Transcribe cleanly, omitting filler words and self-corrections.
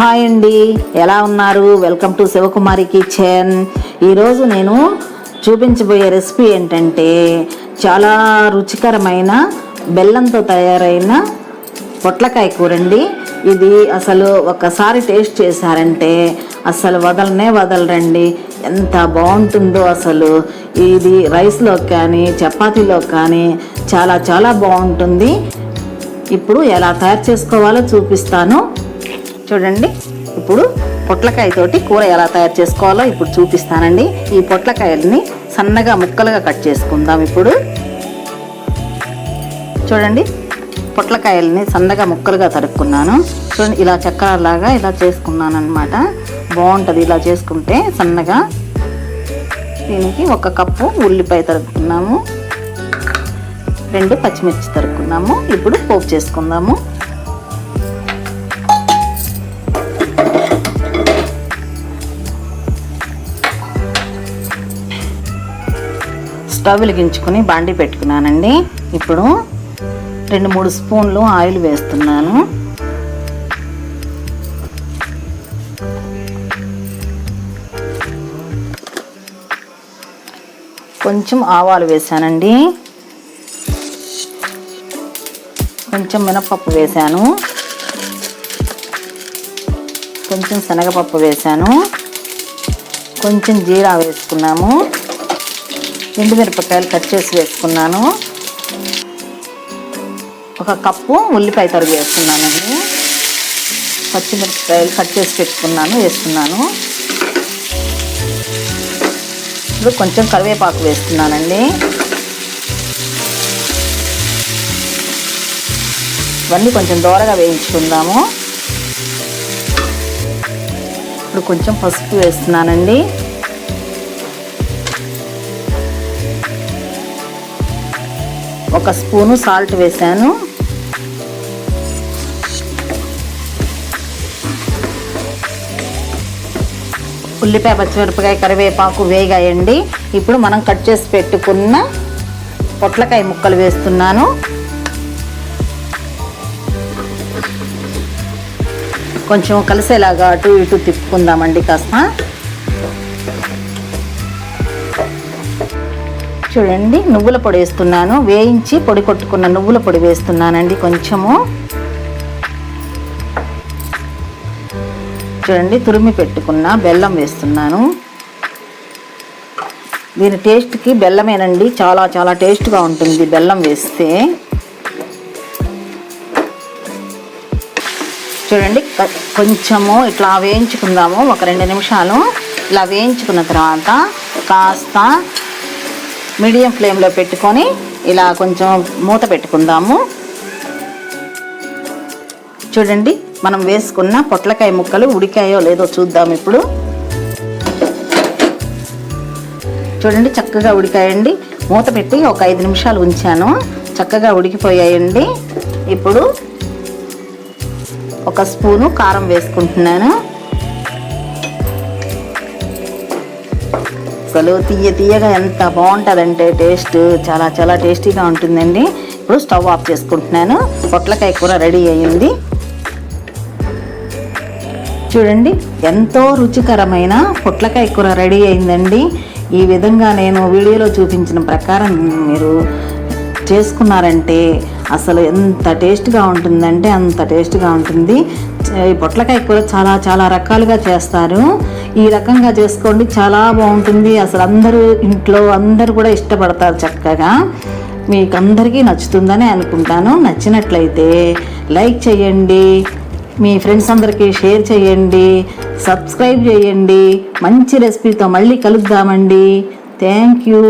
Hi అండి, ఎలా ఉన్నారు? Welcome to Sivakumari kitchen. ఈరోజు నేను చూపించబోయే రెసిపీ ఏంటంటే చాలా రుచికరమైన బెల్లంతో తయారైన పొట్లకాయ కూర అండి. ఇది అసలు ఒక్కసారి టేస్ట్ చేశారంటే అసలు వదలరండి. ఎంత బాగుంటుందో అసలు. ఇది రైస్లో కానీ చపాతీలో కానీ చాలా చాలా బాగుంటుంది. ఇప్పుడు ఎలా తయారు చేసుకోవాలో చూపిస్తాను చూడండి. ఇప్పుడు పొట్లకాయతోటి కూర ఎలా తయారు చేసుకోవాలో ఇప్పుడు చూపిస్తానండి. ఈ పొట్లకాయల్ని సన్నగా ముక్కలుగా కట్ చేసుకుందాం. ఇప్పుడు చూడండి, పొట్లకాయల్ని సన్నగా ముక్కలుగా తరుక్కున్నాను. చూడండి, ఇలా చక్రాలాగా ఇలా చేసుకున్నాను అనమాట. బాగుంటుంది ఇలా చేసుకుంటే సన్నగా. దీనికి 1 కప్పు ఉల్లిపాయ తరుక్కున్నాము, 2 పచ్చిమిర్చి తరుక్కున్నాము. ఇప్పుడు పోపు చేసుకుందాము. స్టవ్ వెలిగించుకొని బాండీ పెట్టుకున్నానండి. ఇప్పుడు 2-3 స్పూన్లు ఆయిల్ వేస్తున్నాను. కొంచెం ఆవాలు వేసానండి, కొంచెం మినపప్పు వేసాను, కొంచెం శనగపప్పు వేసాను, కొంచెం జీరా వేసుకున్నాము, ఎండుమిరపకాయలు కట్ చేసి వేసుకున్నాను, 1 కప్పు ఉల్లిపాయ తరుగు వేస్తున్నానండి, పచ్చిమిరపకాయలు కట్ చేసి పెట్టుకున్నాను వేస్తున్నాను. ఇప్పుడు కొంచెం కరివేపాకు వేస్తున్నానండి. ఇవన్నీ కొంచెం దోరగా వేయించుకుందాము. ఇప్పుడు కొంచెం పసుపు వేస్తున్నానండి. ఒక స్పూను సాల్ట్ వేసాను. ఉల్లిపాయ, పచ్చిమిరపకాయ, కరివేపాకు వేగాయండి. ఇప్పుడు మనం కట్ చేసి పెట్టుకున్న పొట్లకాయ ముక్కలు వేస్తున్నాను. కొంచెం కలిసేలాగా అటు ఇటు తిప్పుకుందామండి కాస్త. చూడండి, నువ్వుల పొడి వేస్తున్నాను. వేయించి పొడి కొట్టుకున్న నువ్వుల పొడి వేస్తున్నానండి కొంచెము. చూడండి, తురిమి పెట్టుకున్న బెల్లం వేస్తున్నాను. దీని టేస్ట్కి బెల్లమేనండి చాలా చాలా టేస్ట్గా ఉంటుంది బెల్లం వేస్తే. చూడండి, కొంచెము ఇట్లా వేయించుకుందాము. ఒక 2 నిమిషాలు ఇలా వేయించుకున్న తర్వాత కాస్త మీడియం ఫ్లేమ్లో పెట్టుకొని ఇలా కొంచెం మూత పెట్టుకుందాము. చూడండి, మనం వేసుకున్న పొట్లకాయ ముక్కలు ఉడికాయో లేదో చూద్దాం ఇప్పుడు. చూడండి, చక్కగా ఉడికాయండి. మూత పెట్టి ఒక 5 నిమిషాలు ఉంచాను. చక్కగా ఉడికిపోయాయండి. ఇప్పుడు 1 స్పూను కారం వేసుకుంటున్నాను. అసలు తీయగా ఎంత బాగుంటుందంటే టేస్ట్ చాలా చాలా టేస్టీగా ఉంటుందండి. ఇప్పుడు స్టవ్ ఆఫ్ చేసుకుంటున్నాను. పొట్లకాయ కూర రెడీ అయ్యింది. చూడండి, ఎంతో రుచికరమైన పొట్లకాయ కూర రెడీ అయిందండి. ఈ విధంగా నేను వీడియోలో చూపించిన ప్రకారం మీరు చేసుకున్నారంటే అసలు ఎంత టేస్ట్గా ఉంటుందంటే అంత టేస్ట్గా ఉంటుంది. ఈ పొట్లకాయ కూర చాలా చాలా రకాలుగా చేస్తారు. ఈ రకంగా చేసుకోండి, చాలా బాగుంటుంది. అసలు ఇంట్లో అందరూ కూడా ఇష్టపడతారు. చక్కగా మీకు అందరికీ నచ్చుతుందని అనుకుంటాను. నచ్చినట్లయితే లైక్ చేయండి, మీ ఫ్రెండ్స్ అందరికీ షేర్ చేయండి, సబ్స్క్రైబ్ చేయండి. మంచి రెసిపీతో మళ్ళీ కలుద్దామండి. Thank you.